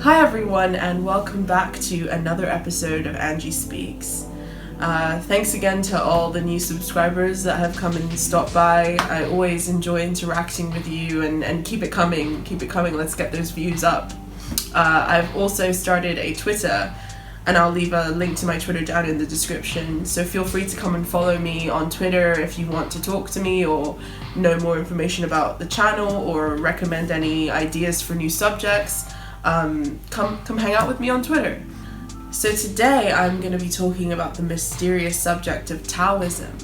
Hi everyone, and welcome back to another episode of Angie Speaks. Thanks again to all the new subscribers that have come and stopped by. I always enjoy interacting with you and keep it coming, let's get those views up. I've also started a Twitter, and I'll leave a link to my Twitter down in the description, so feel free to come and follow me on Twitter if you want to talk to me or know more information about the channel or recommend any ideas for new subjects. Come hang out with me on Twitter. So today I'm going to be talking about the mysterious subject of Taoism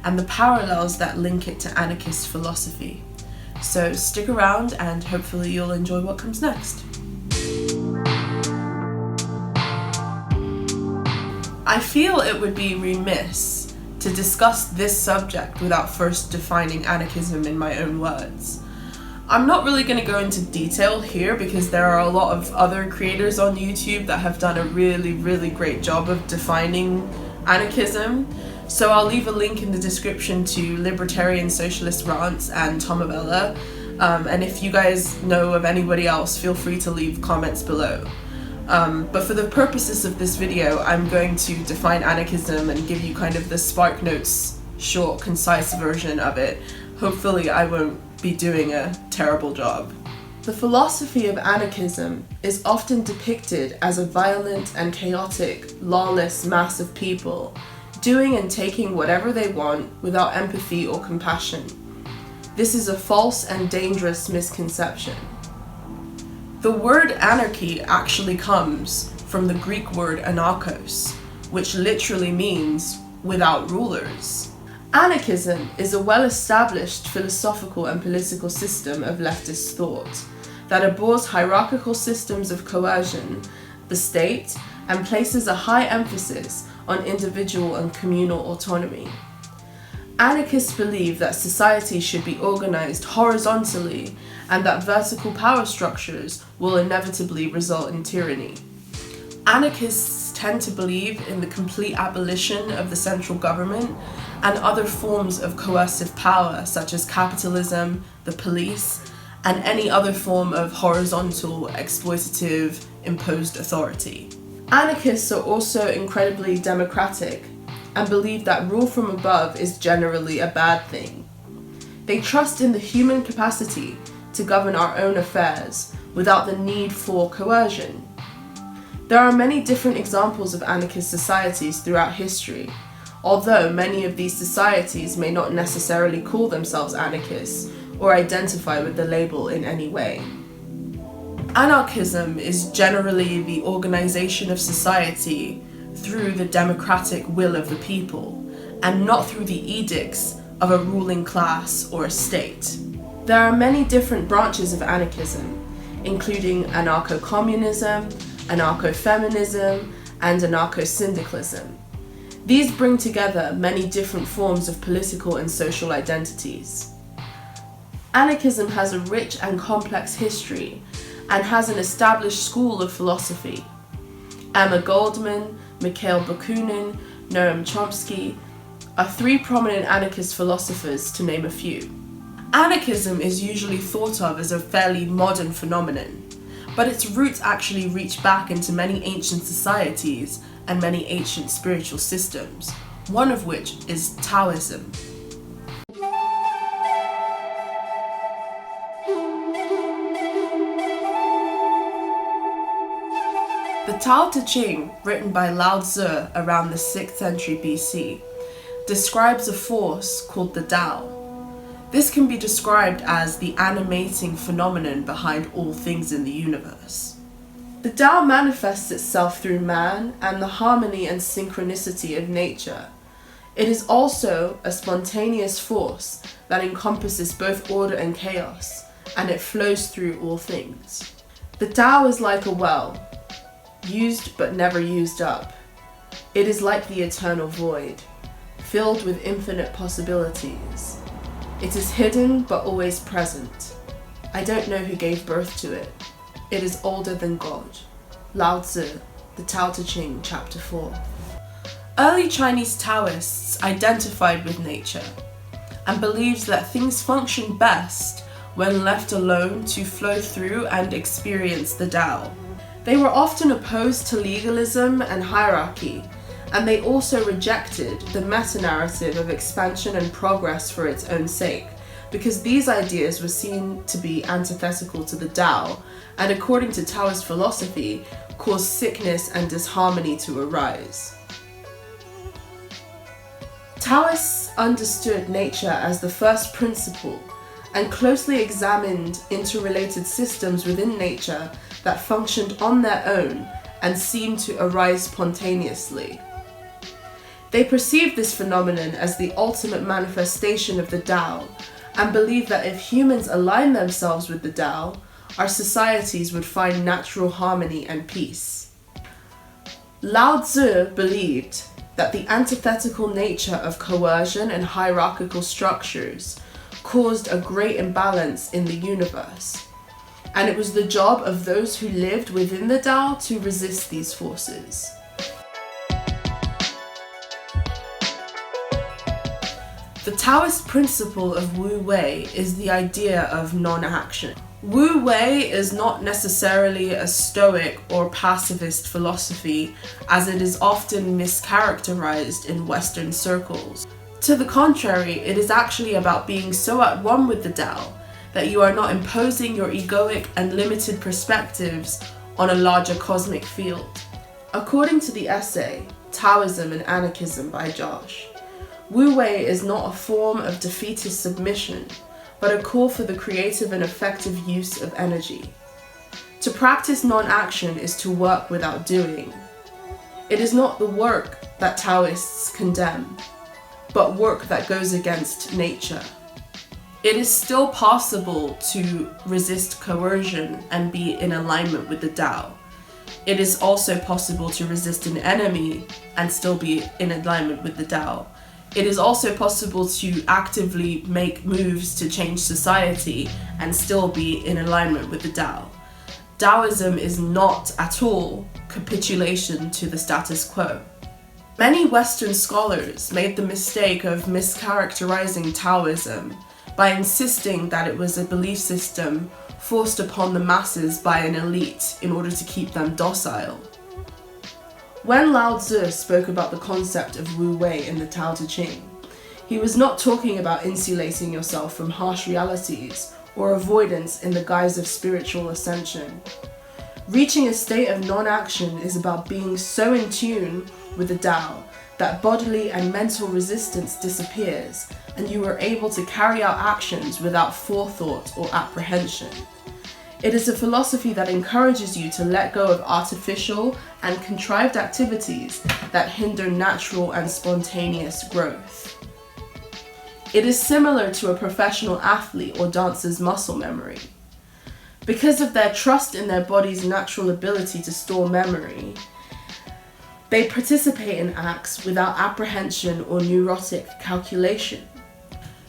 and the parallels that link it to anarchist philosophy. So stick around and hopefully you'll enjoy what comes next. I feel it would be remiss to discuss this subject without first defining anarchism in my own words. I'm not really going to go into detail here because there are a lot of other creators on YouTube that have done a really great job of defining anarchism. So I'll leave a link in the description to Libertarian Socialist Rants and Tomabella. And if you guys know of anybody else, feel free to leave comments below. But for the purposes of this video, I'm going to define anarchism and give you kind of the Spark Notes short, concise version of it. Hopefully I won't be doing a terrible job. The philosophy of anarchism is often depicted as a violent and chaotic, lawless mass of people doing and taking whatever they want without empathy or compassion. This is a false and dangerous misconception. The word anarchy actually comes from the Greek word anarchos, which literally means without rulers. Anarchism is a well-established philosophical and political system of leftist thought that abhors hierarchical systems of coercion, the state, and places a high emphasis on individual and communal autonomy. Anarchists believe that society should be organized horizontally and that vertical power structures will inevitably result in tyranny. Anarchists tend to believe in the complete abolition of the central government and other forms of coercive power such as capitalism, the police, and any other form of horizontal, exploitative, imposed authority. Anarchists are also incredibly democratic and believe that rule from above is generally a bad thing. They trust in the human capacity to govern our own affairs without the need for coercion. There are many different examples of anarchist societies throughout history, although many of these societies may not necessarily call themselves anarchists or identify with the label in any way. Anarchism is generally the organization of society through the democratic will of the people, and not through the edicts of a ruling class or a state. There are many different branches of anarchism, including anarcho-communism, anarcho-feminism, and anarcho-syndicalism. These bring together many different forms of political and social identities. Anarchism has a rich and complex history and has an established school of philosophy. Emma Goldman, Mikhail Bakunin, Noam Chomsky are three prominent anarchist philosophers, to name a few. Anarchism is usually thought of as a fairly modern phenomenon, but its roots actually reach back into many ancient societies and many ancient spiritual systems, one of which is Taoism. The Tao Te Ching, written by Lao Tzu around the 6th century BC, describes a force called the Tao. This can be described as the animating phenomenon behind all things in the universe. The Tao manifests itself through man and the harmony and synchronicity of nature. It is also a spontaneous force that encompasses both order and chaos, and it flows through all things. The Tao is like a well, used but never used up. It is like the eternal void, filled with infinite possibilities. It is hidden but always present. I don't know who gave birth to it. It is older than God. Lao Tzu, the Tao Te Ching, Chapter 4. Early Chinese Taoists identified with nature and believed that things function best when left alone to flow through and experience the Tao. They were often opposed to legalism and hierarchy, and they also rejected the meta-narrative of expansion and progress for its own sake, because these ideas were seen to be antithetical to the Tao, and according to Taoist philosophy, caused sickness and disharmony to arise. Taoists understood nature as the first principle and closely examined interrelated systems within nature that functioned on their own and seemed to arise spontaneously. They perceived this phenomenon as the ultimate manifestation of the Tao and believed that if humans align themselves with the Tao, our societies would find natural harmony and peace. Lao Tzu believed that the antithetical nature of coercion and hierarchical structures caused a great imbalance in the universe, and it was the job of those who lived within the Tao to resist these forces. The Taoist principle of Wu Wei is the idea of non-action. Wu Wei is not necessarily a stoic or pacifist philosophy, as it is often mischaracterized in Western circles. To the contrary, it is actually about being so at one with the Tao that you are not imposing your egoic and limited perspectives on a larger cosmic field. According to the essay, Taoism and Anarchism by Josh, Wu Wei is not a form of defeatist submission, but a call for the creative and effective use of energy. To practice non-action is to work without doing. It is not the work that Taoists condemn, but work that goes against nature. It is still possible to resist coercion and be in alignment with the Tao. It is also possible to resist an enemy and still be in alignment with the Tao. It is also possible to actively make moves to change society and still be in alignment with the Tao. Taoism is not at all capitulation to the status quo. Many Western scholars made the mistake of mischaracterizing Taoism by insisting that it was a belief system forced upon the masses by an elite in order to keep them docile. When Lao Tzu spoke about the concept of Wu Wei in the Tao Te Ching, he was not talking about insulating yourself from harsh realities or avoidance in the guise of spiritual ascension. Reaching a state of non-action is about being so in tune with the Tao that bodily and mental resistance disappears and you are able to carry out actions without forethought or apprehension. It is a philosophy that encourages you to let go of artificial and contrived activities that hinder natural and spontaneous growth. It is similar to a professional athlete or dancer's muscle memory. Because of their trust in their body's natural ability to store memory, they participate in acts without apprehension or neurotic calculation.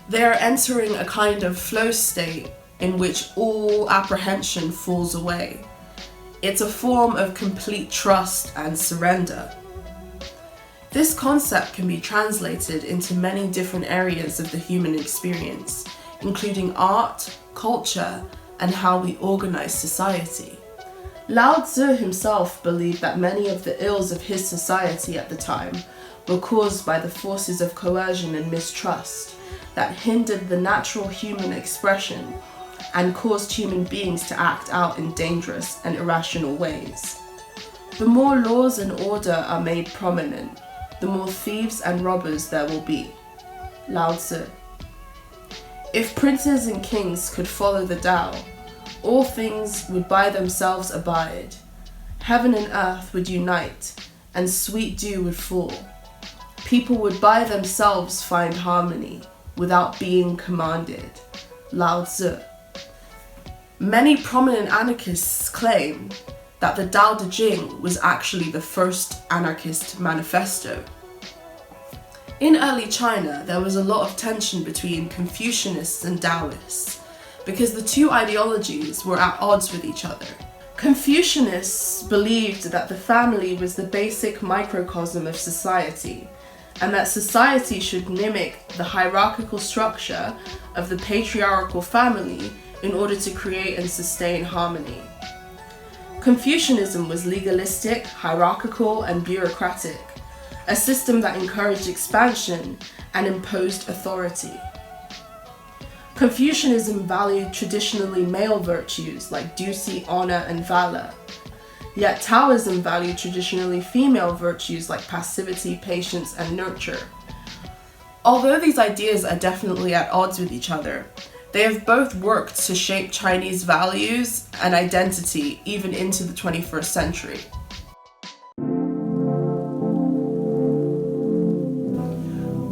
They are entering a kind of flow state in which all apprehension falls away. It's a form of complete trust and surrender. This concept can be translated into many different areas of the human experience, including art, culture, and how we organize society. Lao Tzu himself believed that many of the ills of his society at the time were caused by the forces of coercion and mistrust that hindered the natural human expression and caused human beings to act out in dangerous and irrational ways. The more laws and order are made prominent, the more thieves and robbers there will be. Lao Tzu. If princes and kings could follow the Tao, all things would by themselves abide. Heaven and earth would unite, and sweet dew would fall. People would by themselves find harmony, without being commanded. Lao Tzu. Many prominent anarchists claim that the Tao Te Ching was actually the first anarchist manifesto. In early China, there was a lot of tension between Confucianists and Taoists, because the two ideologies were at odds with each other. Confucianists believed that the family was the basic microcosm of society, and that society should mimic the hierarchical structure of the patriarchal family in order to create and sustain harmony. Confucianism was legalistic, hierarchical, and bureaucratic, a system that encouraged expansion and imposed authority. Confucianism valued traditionally male virtues like duty, honor, and valor, yet Taoism valued traditionally female virtues like passivity, patience, and nurture. Although these ideas are definitely at odds with each other, they have both worked to shape Chinese values and identity even into the 21st century.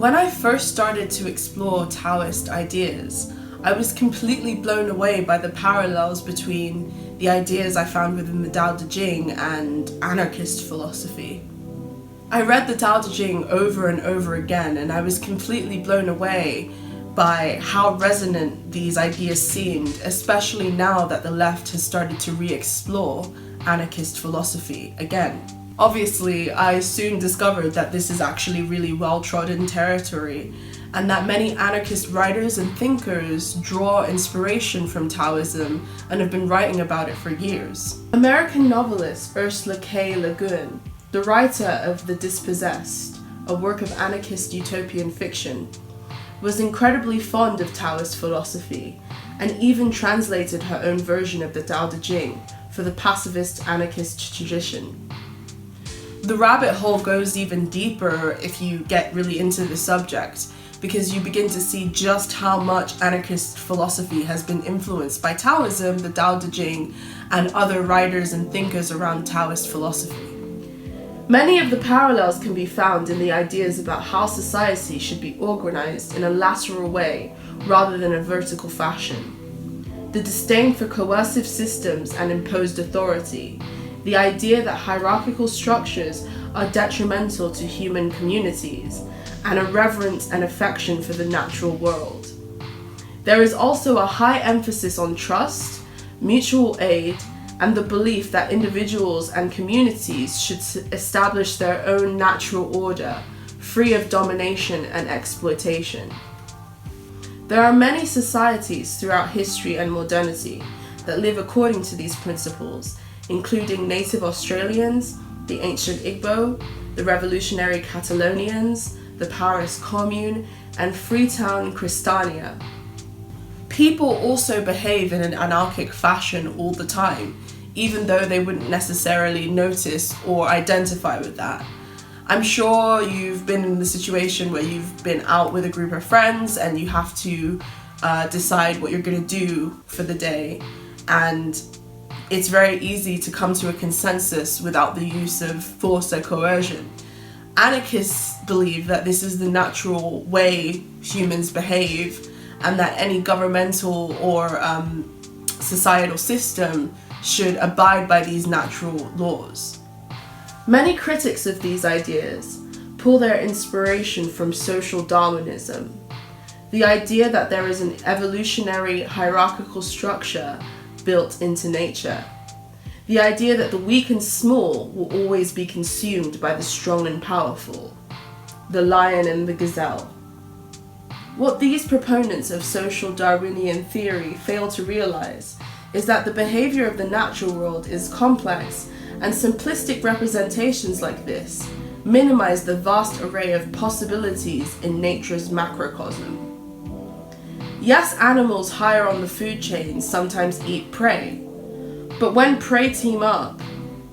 When I first started to explore Taoist ideas, I was completely blown away by the parallels between the ideas I found within the Tao Te Ching and Anarchist philosophy. I read the Tao Te Ching over and over again, and I was completely blown away by how resonant these ideas seemed, especially now that the left has started to re-explore Anarchist philosophy again. Obviously, I soon discovered that this is actually really well-trodden territory, and that many anarchist writers and thinkers draw inspiration from Taoism and have been writing about it for years. American novelist Ursula K. Le Guin, the writer of The Dispossessed, a work of anarchist utopian fiction, was incredibly fond of Taoist philosophy and even translated her own version of the Tao Te Ching for the pacifist anarchist tradition. The rabbit hole goes even deeper if you get really into the subject, because you begin to see just how much anarchist philosophy has been influenced by Taoism, the Tao Te Ching, and other writers and thinkers around Taoist philosophy. Many of the parallels can be found in the ideas about how society should be organized in a lateral way rather than a vertical fashion. The disdain for coercive systems and imposed authority, the idea that hierarchical structures are detrimental to human communities, and a reverence and affection for the natural world. There is also a high emphasis on trust, mutual aid, and the belief that individuals and communities should establish their own natural order, free of domination and exploitation. There are many societies throughout history and modernity that live according to these principles, including native Australians, the ancient Igbo, the revolutionary Catalonians, the Paris Commune, and Freetown Christiania. People also behave in an anarchic fashion all the time, even though they wouldn't necessarily notice or identify with that. I'm sure you've been in the situation where you've been out with a group of friends and you have to decide what you're going to do for the day, and it's very easy to come to a consensus without the use of force or coercion. Anarchists believe that this is the natural way humans behave, and that any governmental or societal system should abide by these natural laws. Many critics of these ideas pull their inspiration from social Darwinism, the idea that there is an evolutionary hierarchical structure built into nature. The idea that the weak and small will always be consumed by the strong and powerful, the lion and the gazelle. What these proponents of social Darwinian theory fail to realize is that the behavior of the natural world is complex, and simplistic representations like this minimize the vast array of possibilities in nature's macrocosm. Yes, animals higher on the food chain sometimes eat prey, but when prey team up,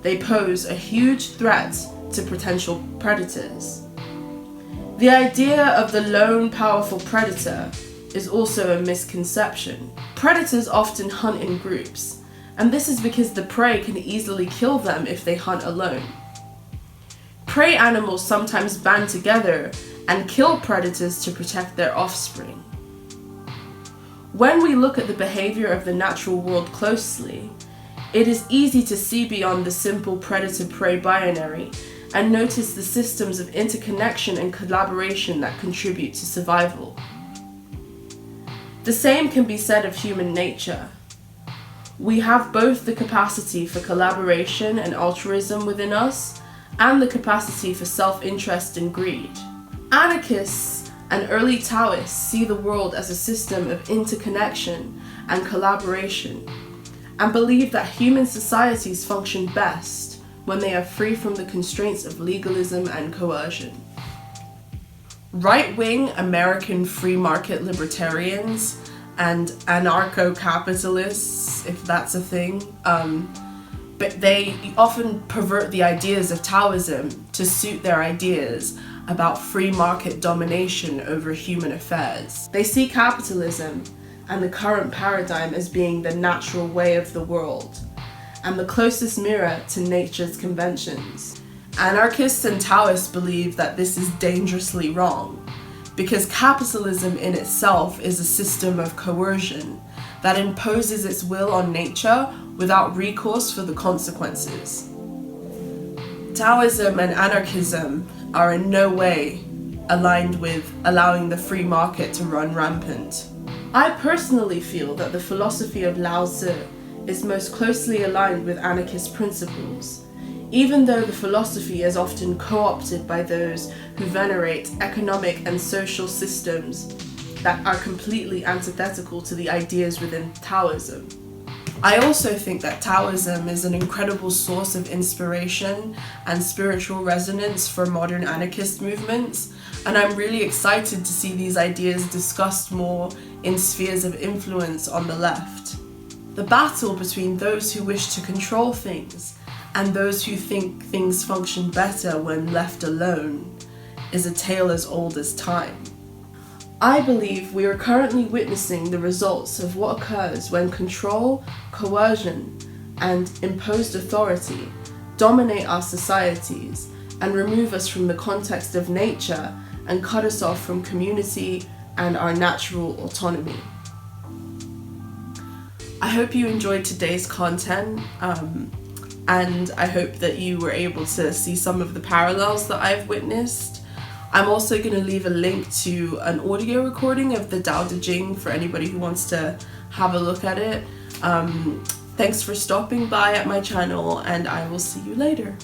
they pose a huge threat to potential predators. The idea of the lone powerful predator is also a misconception. Predators often hunt in groups, and this is because the prey can easily kill them if they hunt alone. Prey animals sometimes band together and kill predators to protect their offspring. When we look at the behavior of the natural world closely, it is easy to see beyond the simple predator-prey binary and notice the systems of interconnection and collaboration that contribute to survival. The same can be said of human nature. We have both the capacity for collaboration and altruism within us, and the capacity for self-interest and greed. Anarchists and early Taoists see the world as a system of interconnection and collaboration, and believe that human societies function best when they are free from the constraints of legalism and coercion. Right-wing American free market libertarians and anarcho-capitalists, if that's a thing, but they often pervert the ideas of Taoism to suit their ideas about free market domination over human affairs. They see capitalism and the current paradigm as being the natural way of the world and the closest mirror to nature's conventions. Anarchists and Taoists believe that this is dangerously wrong, because capitalism in itself is a system of coercion that imposes its will on nature without recourse for the consequences. Taoism and anarchism are in no way aligned with allowing the free market to run rampant. I personally feel that the philosophy of Lao Tzu is most closely aligned with anarchist principles, even though the philosophy is often co-opted by those who venerate economic and social systems that are completely antithetical to the ideas within Taoism. I also think that Taoism is an incredible source of inspiration and spiritual resonance for modern anarchist movements, and I'm really excited to see these ideas discussed more in spheres of influence on the left. The battle between those who wish to control things and those who think things function better when left alone is a tale as old as time. I believe we are currently witnessing the results of what occurs when control, coercion, and imposed authority dominate our societies and remove us from the context of nature and cut us off from community and our natural autonomy. I hope you enjoyed today's content, and I hope that you were able to see some of the parallels that I've witnessed. I'm also going to leave a link to an audio recording of the Tao Te Ching for anybody who wants to have a look at it. Thanks for stopping by at my channel, and I will see you later.